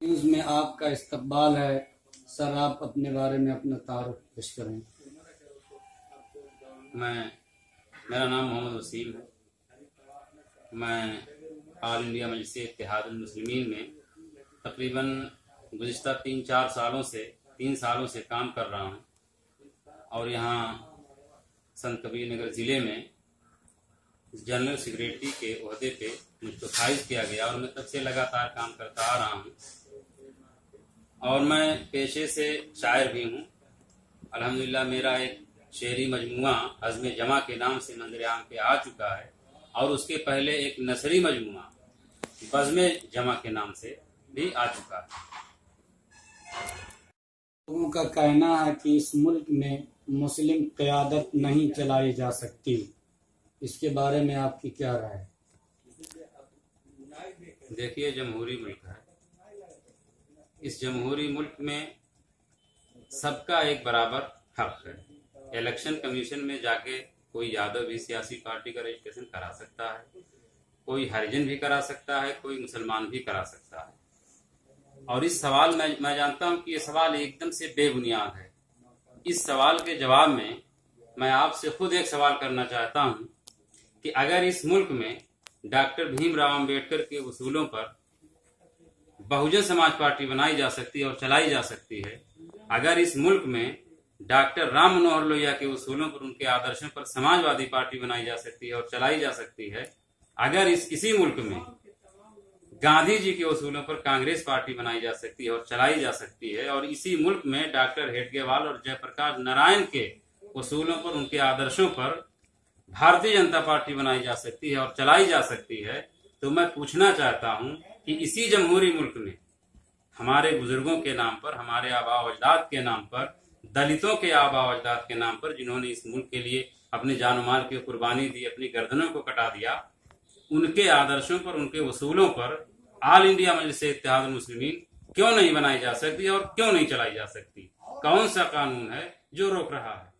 News में आपका इस्तकबाल है। सर, आप अपने बारे में अपना तारुफ पेश करें। मेरा नाम मोहम्मद वसीम है। मैं ऑल इंडिया मजलिस इत्तेहादुल मुस्लिमीन में तकरीबन गुज़िश्ता 3 सालों से काम कर रहा हूँ और यहाँ संत कबीर नगर ज़िले में जनरल सेक्रेटरी के ओहदे पे मुझको फाइज किया गया और मैं तब से लगातार काम करता आ रहा हूँ। और मैं पेशे से शायर भी हूँ। अल्हम्दुलिल्लाह मेरा एक शेरी मजमुआ अज़्म जमा के नाम से मंज़िर आम पे आ चुका है और उसके पहले एक नसरी मजमुआ बज़्म जमा के नाम से भी आ चुका है। लोगों का कहना है कि इस मुल्क में मुस्लिम क़यादत नहीं चलाई जा सकती, इसके बारे में आपकी क्या राय है? देखिए, जमहूरी मुल्क है। इस जमहूरी मुल्क में सबका एक बराबर हक है। इलेक्शन कमीशन में जाके कोई यादव भी सियासी पार्टी का रजिस्ट्रेशन करा सकता है, कोई हरिजन भी करा सकता है, कोई मुसलमान भी करा सकता है। और इस सवाल में मैं जानता हूं कि ये सवाल एकदम से बेबुनियाद है। इस सवाल के जवाब में मैं आपसे खुद एक सवाल करना चाहता हूं कि अगर इस मुल्क में डॉक्टर भीमराव अंबेडकर के उसूलों पर बहुजन समाज पार्टी बनाई जा सकती है और चलाई जा सकती है, अगर इस मुल्क में डॉक्टर राम मनोहर लोहिया के उसूलों पर, उनके आदर्शों पर समाजवादी पार्टी बनाई जा सकती है और चलाई जा सकती है, अगर इसी मुल्क में गांधी जी के उसूलों पर कांग्रेस पार्टी बनाई जा सकती है और चलाई जा सकती है, और इसी मुल्क में डॉक्टर हेडगेवार और जयप्रकाश नारायण के उसूलों पर, उनके आदर्शों पर भारतीय जनता पार्टी बनाई जा सकती है और चलाई जा सकती है, तो मैं पूछना चाहता हूं कि इसी जमहूरी मुल्क में हमारे बुजुर्गों के नाम पर, हमारे आबा अजदाद के नाम पर, दलितों के आबा अजदाद के नाम पर, जिन्होंने इस मुल्क के लिए अपने जान माल की कुर्बानी दी, अपनी गर्दनों को कटा दिया, उनके आदर्शों पर, उनके उसूलों पर ऑल इंडिया मजलिस इत्तेहादुल मुस्लिमीन क्यों नहीं बनाई जा सकती और क्यों नहीं चलाई जा सकती? कौन सा कानून है जो रोक रहा है?